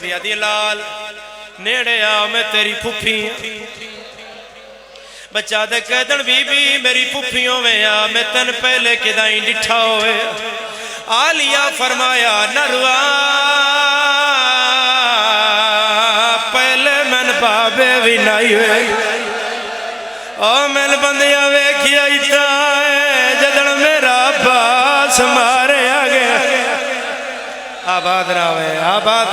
पिया दी लाल नेड़े आ मैं तेरी फुफी बच्चा दे कहदन बीबी मेरी फुफी होवे आ मैं तेन पहले किदाई डिठा होवे आलिया फरमाया नरुआ पहले मैन बाबे भी नहीं हुए ओ मैन बंदिया वेखिया इतना जदन मेरा बास मारे आ गया आबाद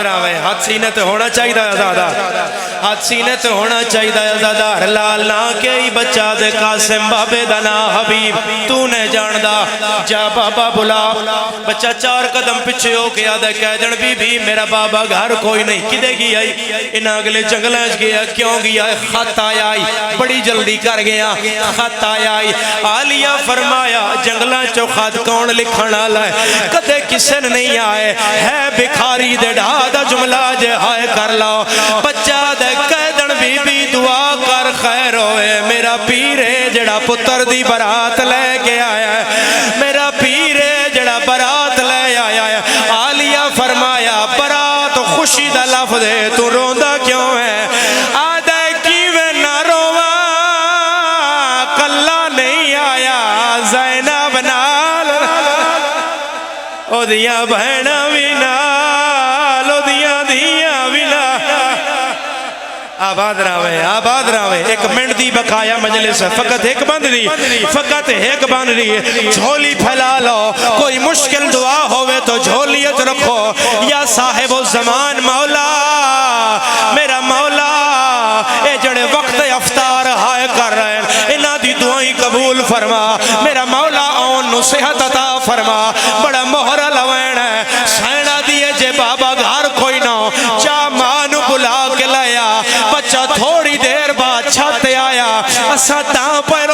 रावे हाथ सीने ते होना चाहिए दादा हाथ सीने ते होना चाहिए दादा लाल ना के ही बच्चा दे कासिम बाबे दा ना हबीब तू ने जानदा जा बाबा बुला बच्चा 4 कदम पीछे हो के आदा कह दन बीबी मेरा बाबा घर कोई नहीं किदे गई आई इन्हां अगले जंगलां च गया क्यों गया खत आया बड़ी जल्दी कर गया खत आया आलिया फरमाया जंगलां चो खत कौन लिखण वाला है कदे किसे नहीं आए है भिखारी दे ढा दा जुमला जे हाय कर लो बच्चा दे कहदन बीबी दुआ कर खैर होए मेरा पीर है जड़ा पुत्र दी बारात लेके आया है मेरा पीर है जड़ा बारात ले आया है आलिया फरमाया बारात खुशी दा लफ्ज़ है तू रोंदा क्यों है आदा किवें ना रोवा कल्ला नहीं आया ज़ैनब नाल ओदियां भैणां भी नाल ओदियां धियां भी नाल आबाद रावे एक मिनट दी बकाया मजलिस फकत एक बंद रही झोली फैला लो कोई मुश्किल दुआ होवे तो झोलियत रखो या साहिब ज़मान मौला मेरा मौला ए जड़े वक्त अफ्तार हाय कर रहे हैं इन्हां दी दुआएं कबूल फरमा मेरा मौला ओन नु सेहत अता फरमा बड़ा मोहरा लवैण है सैना दिए जे बाबा घर कोई ना चा मां नु बुला के लाया बच्चा थोड़ी देर बाद छत आया असा तां पर